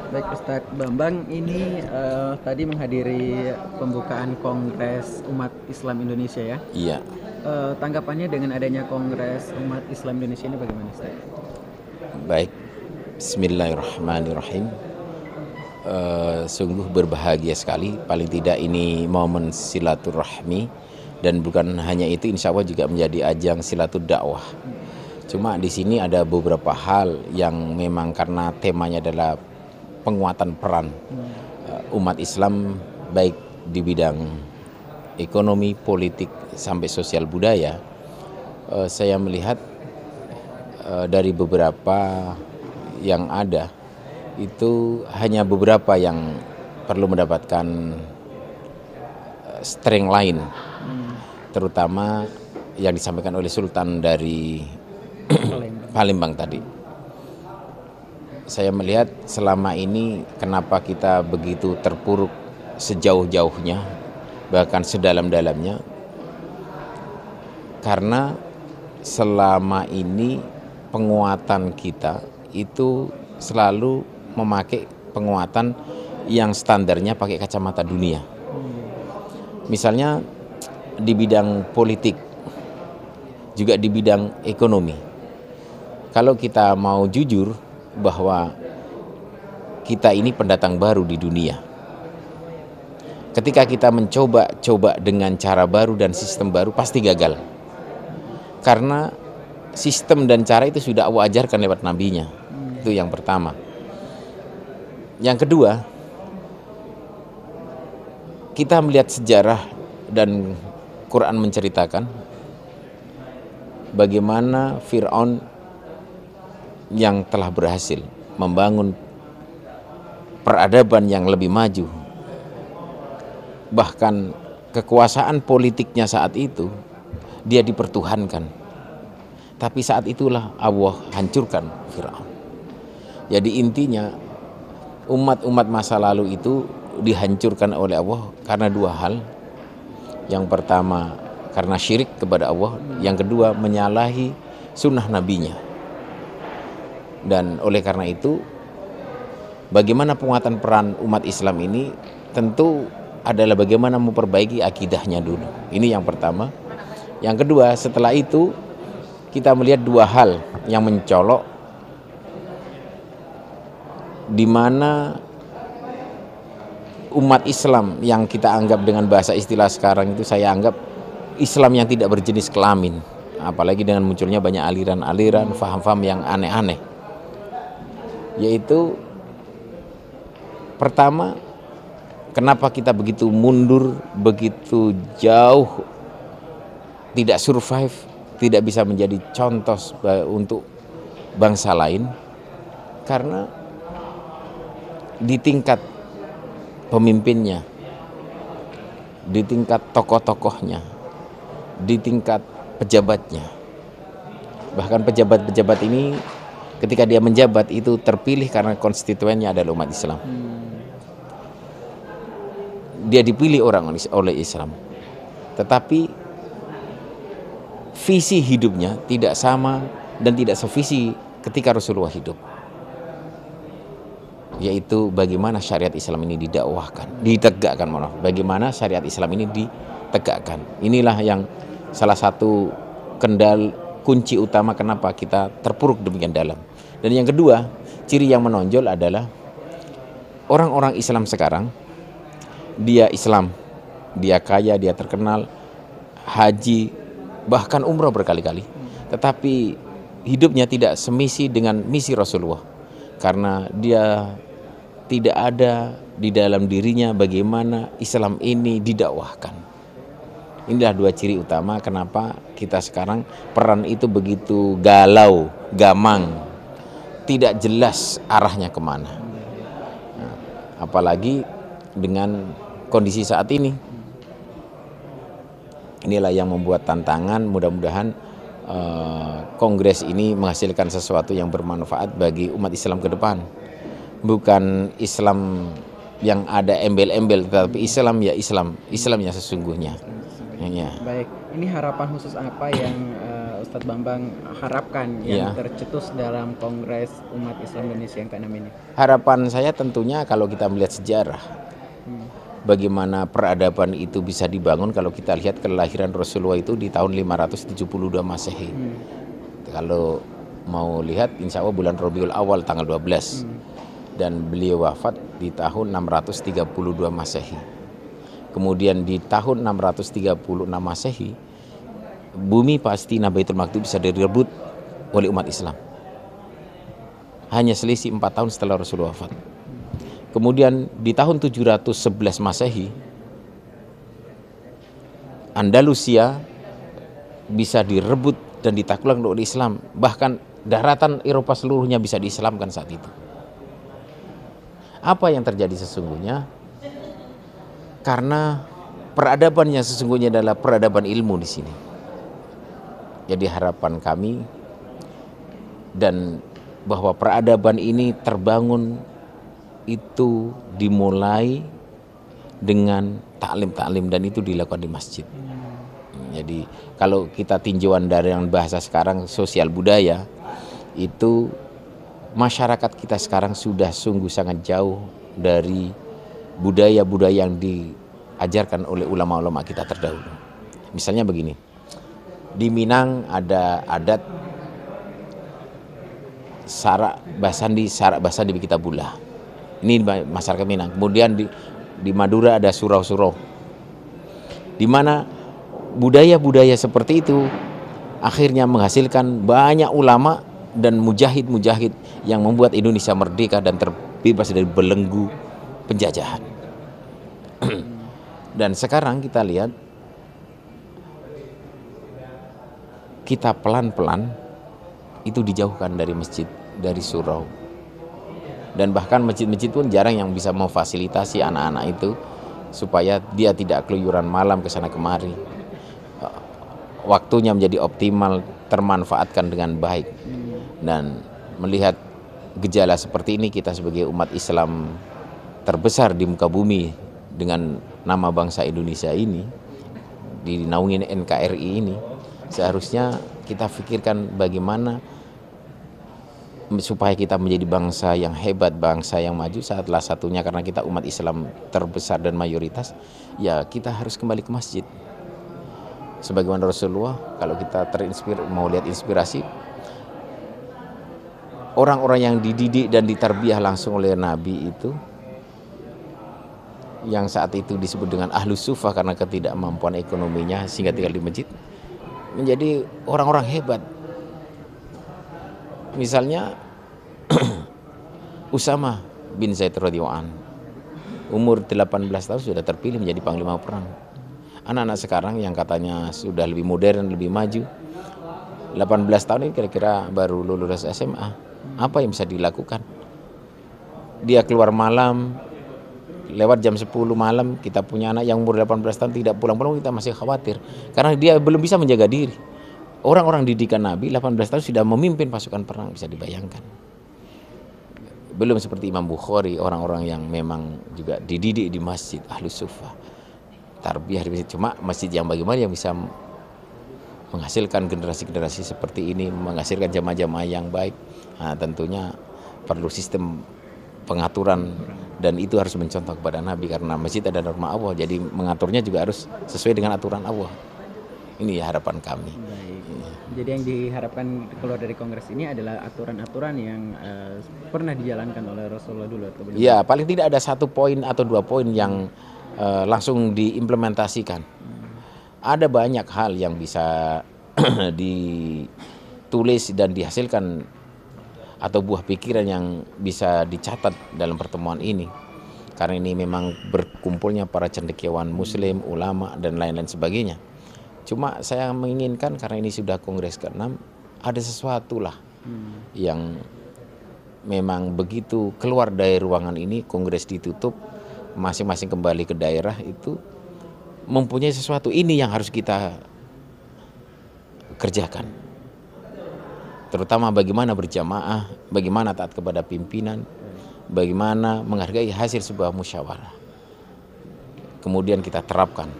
Baik Ustadz Bambang, ini tadi menghadiri pembukaan Kongres Umat Islam Indonesia ya. Iya, Tanggapannya dengan adanya Kongres Umat Islam Indonesia ini bagaimana Ustadz? baik. Bismillahirrahmanirrahim. Sungguh berbahagia sekali. Paling tidak ini momen silaturahmi, dan bukan hanya itu, insya Allah juga menjadi ajang dakwah. Cuma di sini ada beberapa hal yang memang karena temanya adalah penguatan peran umat Islam, baik di bidang ekonomi, politik, sampai sosial budaya. Saya melihat dari beberapa yang ada itu hanya beberapa yang perlu mendapatkan strength lain, terutama yang disampaikan oleh Sultan dari Palembang tadi. Saya melihat selama ini kenapa kita begitu terpuruk sejauh-jauhnya, bahkan sedalam-dalamnya, karena selama ini penguatan kita itu selalu memakai penguatan yang standarnya pakai kacamata dunia. Misalnya di bidang politik, juga di bidang ekonomi. Kalau kita mau jujur bahwa kita ini pendatang baru di dunia. Ketika kita mencoba dengan cara baru dan sistem baru, pasti gagal. Karena sistem dan cara itu sudah Allah ajarkan lewat nabinya. Itu yang pertama. Yang kedua, kita melihat sejarah dan Quran menceritakan bagaimana Fir'aun yang telah berhasil membangun peradaban yang lebih maju. Bahkan kekuasaan politiknya saat itu dia dipertuhankan. Tapi saat itulah Allah hancurkan Fir'aun. Jadi intinya umat-umat masa lalu itu dihancurkan oleh Allah karena dua hal. Yang pertama karena syirik kepada Allah, yang kedua menyalahi sunnah nabinya. Dan oleh karena itu, bagaimana penguatan peran umat Islam ini tentu adalah bagaimana memperbaiki akidahnya dulu. Ini yang pertama. Yang kedua, setelah itu kita melihat dua hal yang mencolok, di mana umat Islam yang kita anggap dengan bahasa istilah sekarang itu, saya anggap Islam yang tidak berjenis kelamin, apalagi dengan munculnya banyak aliran-aliran, faham-faham yang aneh-aneh. Yaitu pertama, kenapa kita begitu mundur, begitu jauh, tidak survive, tidak bisa menjadi contoh untuk bangsa lain? Karena di tingkat pemimpinnya, di tingkat tokoh-tokohnya, di tingkat pejabatnya, bahkan pejabat-pejabat ini ketika dia menjabat itu terpilih karena konstituennya adalah umat Islam. Dia dipilih orang oleh Islam, tetapi visi hidupnya tidak sama dan tidak sevisi ketika Rasulullah hidup, yaitu bagaimana syariat Islam ini ditegakkan, bagaimana syariat Islam ini ditegakkan. Inilah yang salah satu kunci utama kenapa kita terpuruk demikian dalam. Dan yang kedua, ciri yang menonjol adalah orang-orang Islam sekarang, dia Islam, dia kaya, dia terkenal, haji, bahkan umroh berkali-kali, tetapi hidupnya tidak semisi dengan misi Rasulullah, karena dia tidak ada di dalam dirinya bagaimana Islam ini didakwahkan. Inilah dua ciri utama kenapa kita sekarang peran itu begitu galau, gamang, tidak jelas arahnya kemana. Nah, apalagi dengan kondisi saat ini. Inilah yang membuat tantangan. Mudah-mudahan kongres ini menghasilkan sesuatu yang bermanfaat bagi umat Islam ke depan. Bukan Islam yang ada embel-embel, tetapi Islam ya Islam, Islam yang sesungguhnya. Ya. Baik, ini harapan khusus apa yang Ustadz Bambang harapkan Iya. yang tercetus dalam Kongres Umat Islam Indonesia yang ke-6 ini? Harapan saya tentunya kalau kita melihat sejarah, bagaimana peradaban itu bisa dibangun kalau kita lihat kelahiran Rasulullah itu di tahun 572 Masehi. Kalau mau lihat insya Allah bulan Rabiul Awal tanggal 12 dan beliau wafat di tahun 632 Masehi. Kemudian di tahun 636 Masehi bumi Palestina Baitul Maqdis bisa direbut oleh umat Islam. Hanya selisih 4 tahun setelah Rasulullah wafat. Kemudian di tahun 711 Masehi Andalusia bisa direbut dan ditaklukkan oleh Islam. Bahkan daratan Eropa seluruhnya bisa diislamkan saat itu. Apa yang terjadi sesungguhnya? Karena peradaban yang sesungguhnya adalah peradaban ilmu di sini. Jadi harapan kami dan bahwa peradaban ini terbangun itu dimulai dengan taklim dan itu dilakukan di masjid. Jadi kalau kita tinjauan dari yang bahasa sekarang sosial budaya, itu masyarakat kita sekarang sudah sungguh sangat jauh dari budaya-budaya yang diajarkan oleh ulama-ulama kita terdahulu. Misalnya begini, di Minang ada adat sarak basandi di Kitabullah. Ini masyarakat Minang. Kemudian di Madura ada surau-surau, di mana budaya-budaya seperti itu akhirnya menghasilkan banyak ulama dan mujahid-mujahid yang membuat Indonesia merdeka dan terbebas dari belenggu penjajahan. Dan sekarang kita lihat, kita pelan-pelan itu dijauhkan dari masjid, dari surau. Dan bahkan masjid-masjid pun jarang yang bisa memfasilitasi anak-anak itu supaya dia tidak keluyuran malam ke sana kemari. Waktunya menjadi optimal, termanfaatkan dengan baik. Dan melihat gejala seperti ini, kita sebagai umat Islam terbesar di muka bumi dengan nama bangsa Indonesia ini, dinaungi NKRI ini, seharusnya kita pikirkan bagaimana supaya kita menjadi bangsa yang hebat, bangsa yang maju. Salah satunya karena kita umat Islam terbesar dan mayoritas, ya kita harus kembali ke masjid. Sebagaimana Rasulullah, kalau kita mau lihat inspirasi, orang-orang yang dididik dan ditarbiyah langsung oleh Nabi itu, yang saat itu disebut dengan ahlus sufah karena ketidakmampuan ekonominya sehingga tinggal di masjid, menjadi orang-orang hebat. Misalnya Usama bin Zaid radhiyallahu anhu, umur 18 tahun sudah terpilih menjadi panglima perang. Anak-anak sekarang yang katanya sudah lebih modern, lebih maju, 18 tahun ini kira-kira baru lulus SMA. Apa yang bisa dilakukan? Dia keluar malam, lewat jam 10 malam, kita punya anak yang umur 18 tahun tidak pulang-pulang, kita masih khawatir. Karena dia belum bisa menjaga diri. Orang-orang didikan Nabi 18 tahun sudah memimpin pasukan perang, bisa dibayangkan. Belum seperti Imam Bukhari, orang-orang yang memang juga dididik di masjid, ahlus sufah, tarbiyah di masjid. Cuma masjid yang bagaimana yang bisa menghasilkan generasi-generasi seperti ini, menghasilkan jamaah-jamaah yang baik. Nah, tentunya perlu sistem pengaturan, dan itu harus mencontoh kepada Nabi, karena masjid ada norma Allah, jadi mengaturnya juga harus sesuai dengan aturan Allah. Ini ya harapan kami. Baik. Jadi yang diharapkan keluar dari kongres ini adalah aturan-aturan yang pernah dijalankan oleh Rasulullah dulu atau belum? Ya, paling tidak ada 1 poin atau 2 poin yang langsung diimplementasikan. Ada banyak hal yang bisa ditulis dan dihasilkan atau buah pikiran yang bisa dicatat dalam pertemuan ini. Karena ini memang berkumpulnya para cendekiawan muslim, ulama, dan lain-lain sebagainya. Cuma saya menginginkan karena ini sudah kongres ke-6, ada sesuatu lah yang memang begitu keluar dari ruangan ini, kongres ditutup, masing-masing kembali ke daerah, itu mempunyai sesuatu ini yang harus kita kerjakan. Terutama bagaimana berjamaah, bagaimana taat kepada pimpinan, bagaimana menghargai hasil sebuah musyawarah. Kemudian kita terapkan.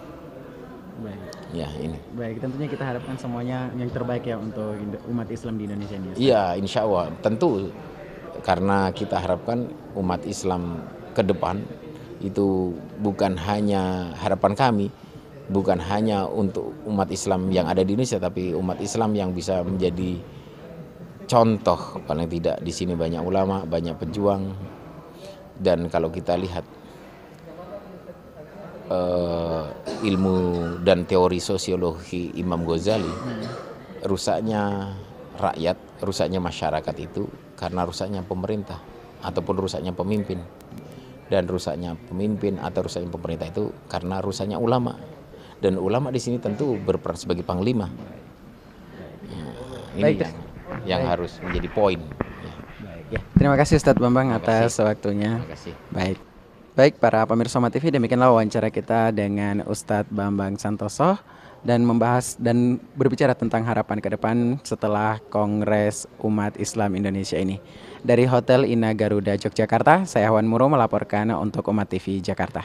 Baik. Ya ini. Baik, tentunya kita harapkan semuanya yang terbaik ya untuk umat Islam di Indonesia ini. Ustaz. Iya, insya Allah tentu karena kita harapkan umat Islam ke depan itu bukan hanya harapan kami, bukan hanya untuk umat Islam yang ada di Indonesia, tapi umat Islam yang bisa menjadi contoh. Paling tidak di sini banyak ulama, banyak pejuang, dan kalau kita lihat ilmu dan teori sosiologi Imam Ghazali, rusaknya rakyat, rusaknya masyarakat itu karena rusaknya pemerintah ataupun rusaknya pemimpin, dan rusaknya pemimpin atau rusaknya pemerintah itu karena rusaknya ulama, dan ulama di sini tentu berperan sebagai panglima. Ini Baik, yang harus menjadi poin. Baik, ya. Terima kasih Ustadz Bambang atas waktunya. Terima kasih. Baik. Baik para pemirsa Soma TV, demikianlah wawancara kita dengan Ustadz Bambang Santoso dan membahas dan berbicara tentang harapan ke depan setelah Kongres Umat Islam Indonesia ini. Dari Hotel Ina Garuda Yogyakarta, saya Wan Muro melaporkan untuk Umat TV Jakarta.